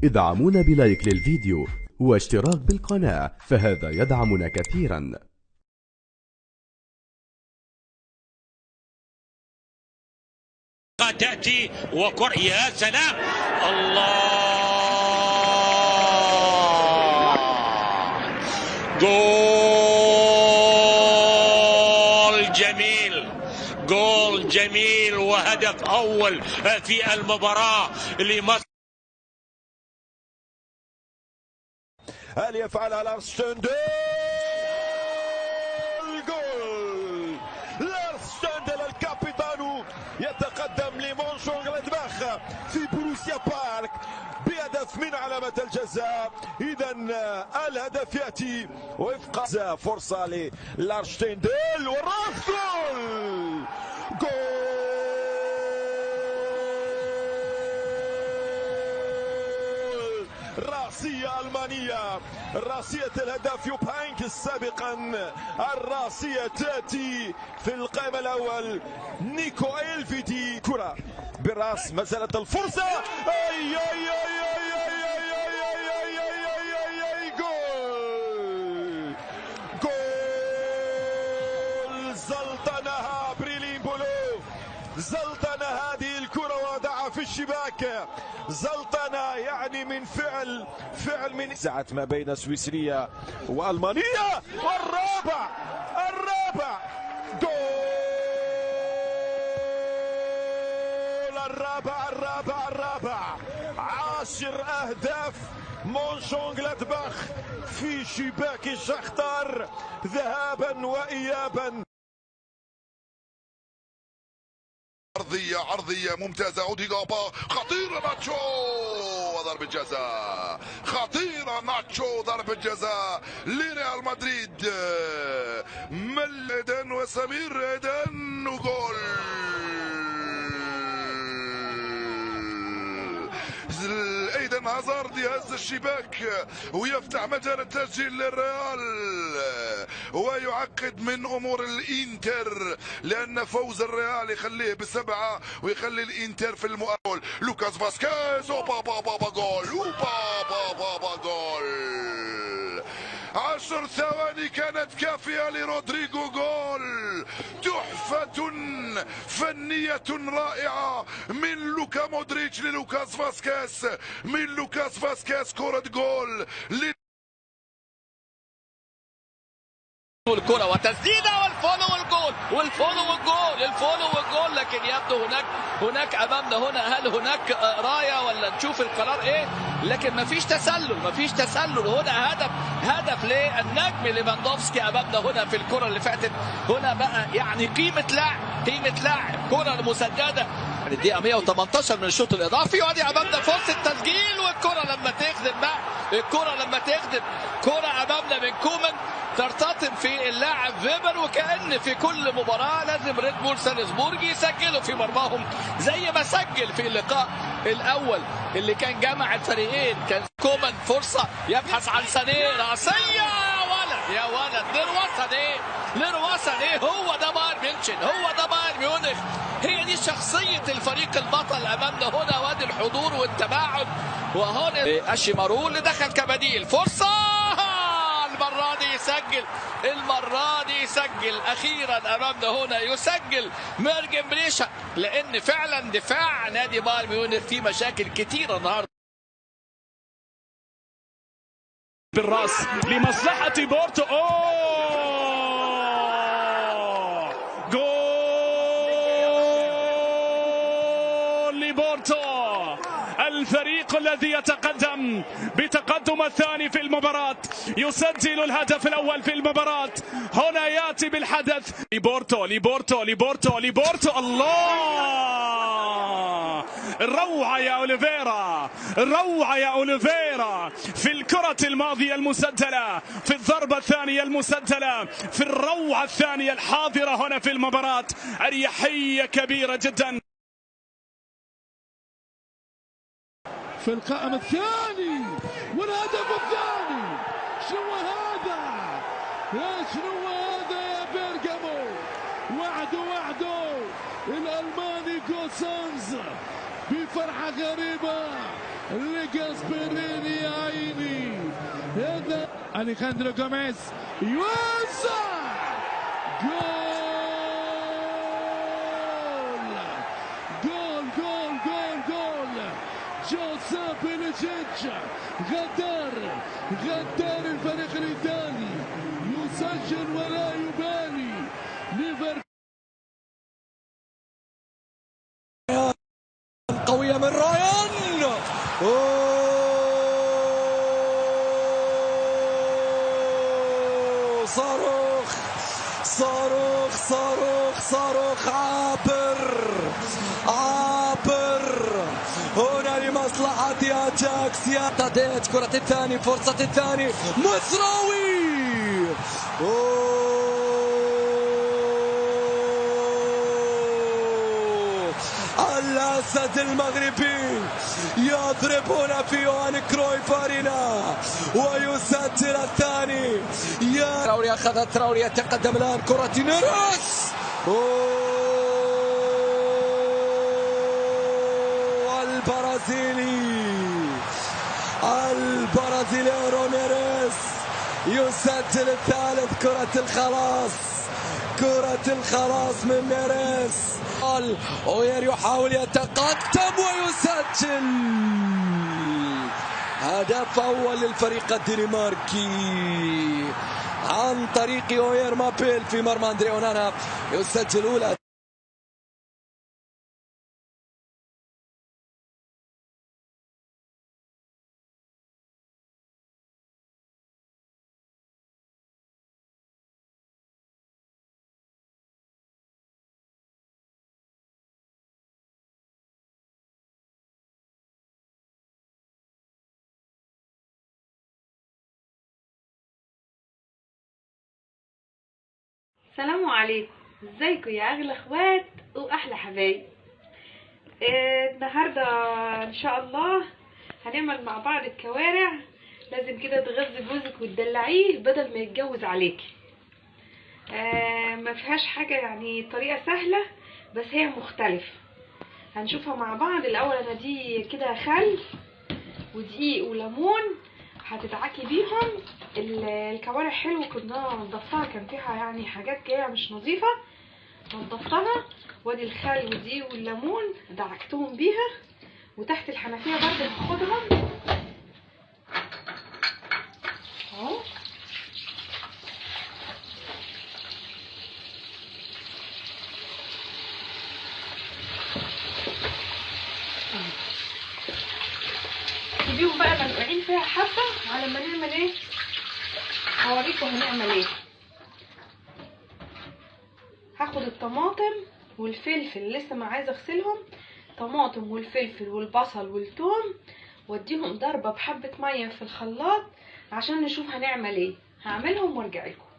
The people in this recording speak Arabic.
ادعمونا بلايك للفيديو واشتراك بالقناة، فهذا يدعمنا كثيرا. تأتي يا سلام، الله، جول جميل، جول جميل وهدف أول في المباراة لمصر. هل يفعلها لارس شتندل؟ جول لارس شتندل الكابيتانو يتقدم لمونشونغلادباخ في بروسيا بارك بهدف من علامة الجزاء. إذا الهدف يأتي وفق فرصة للارس شتندل والراس جول. راسية ألمانية، راسية الهداف يوب هاينكس سابقا، الراسية تأتي في القائمة الأول نيكو إلفيتي. كرة بالراس، ما زالت الفرصة، أي أي أي أي أي جول، جول زلطنها بريلين بولو، زلطن هذه الكرة وضعها في الشباك. زلطنة يعني من فعل من نزعت ما بين سويسرية وألمانية، والرابع جول، الرابع 10 أهداف مونشونغلادباخ في شباك الشختار ذهابا وإيابا. عرضية ممتازة، أوديغابا خطيرة، ناتشو وضربة جزاء خطيرة، ناتشو ضربة جزاء لريال مدريد. ملدن وسمير ايدن وجول. ايدن هازارد يهز الشباك ويفتح مجال التسجيل للريال ويعقد من امور الانتر، لان فوز الريال يخليه ب7 ويخلي الانتر في المؤهل. لوكاس فاسكيز وبابا جول، وبابا جول. 10 ثواني كانت كافية لرودريغو، جول، تحفة فنية رائعة من لوكا مودريتش للوكاس فاسكيز، من لوكاس فاسكيز كرة جول. الكرة وتسديدة والفولو والجول، الفولو والجول. لكن يبدو هناك امامنا هنا، هل هناك راية ولا نشوف القرار ايه؟ لكن مفيش تسلل هنا. هدف للنجم ليفاندوفسكي امامنا هنا في الكرة اللي فاتت. هنا بقى يعني قيمة لاعب، كرة مسددة الدقيقة 118 من الشوط الإضافي، وادي أمامنا فرصة تسجيل. والكرة لما تخدم كرة أمامنا من كومان ترتطم في اللاعب فيبر. وكأن في كل مباراة لازم ريد بول سالزبورج يسجلوا في مرماهم زي ما سجل في اللقاء الأول اللي كان جمع الفريقين. كان كومان فرصة يبحث عن سانيه، راسية يا ولد لروسن ايه. هو ده بايرن ميونخ، هي دي شخصية الفريق البطل أمامنا هنا. وادي الحضور والتباعد. وهنا أشيمارو اللي دخل كبديل، فرصة المرة دي يسجل أخيرا أمامنا هنا، يسجل ميرجن بريشا، لأن فعلا دفاع نادي بايرن ميونخ فيه مشاكل كتيرة النهارده. بالراس لمصلحة بورتو، جول لبورتو، الفريق الذي يتقدم بتقدم الثاني في المباراة، يسجل الهدف الأول في المباراة. هنا يأتي بالحدث لبورتو. الله، روعة يا أوليفيرا في الكرة الماضية المسجلة، في الضربة الثانية المسجلة، في الروعة الثانية الحاضرة هنا في المباراة. أريحية كبيرة جدا في القائم الثاني والهدف الثاني. شنو هذا يا بيرغامو؟ وعدوا الألماني جوسانز بفرحة غريبة لجاسبريني يا عيني. هذا أليخاندرو جوميز يوسع جول جول جول جول جول. جوزيف بيليتش غدار الفريق الإيطالي، يسجل ولا يبالي. ليفربول قوية من رايان. صاروخ صاروخ صاروخ صاروخ عابر هنا لمصلحة أجاكس. اعتدت كرة الثاني، فرصة الثاني، مزراوي. الأسد المغربي يضرب هنا في يوهان كرويف أرينا ويسجل الثاني. تراوري أخذ، تراوري يتقدم الآن، كرة نيريس. البرازيلي رونيريس يسجل الثالث. كرة الخلاص من نيريس. أوير يحاول يتقدم ويسجل هدف أول للفريق الدنماركي عن طريق أوير مابيل في مرمى أندري أونانا، يسجل أولى. السلام عليكم، ازيكم يا اغلى اخوات واحلى حبايب. النهارده ان شاء الله هنعمل مع بعض الكوارع. لازم كده تغذي جوزك وتدلعيه بدل ما يتجوز عليكي. ما فيهاش حاجه، يعني طريقه سهله بس هي مختلفه. هنشوفها مع بعض. الاول انا دي كده خل ودقيق وليمون هتدعكي بيهم. الكوارع حلو، كنا نضفتها، كان فيها يعني حاجات جايه مش نظيفه، نضفتها. وادي الخل والدقيق والليمون دعكتهم بيها. وتحت الحنفيه برضه هاخدهم اهو. سيبيهم بقى منقوعين فيها حبه على ما نعمل ايه، هوريكم هنعمل ايه. هاخد الطماطم والفلفل، لسه ما عايزه اغسلهم. طماطم والفلفل والبصل والثوم واديهم ضربه بحبه ميه في الخلاط عشان نشوف هنعمل ايه. هعملهم وارجع لكم.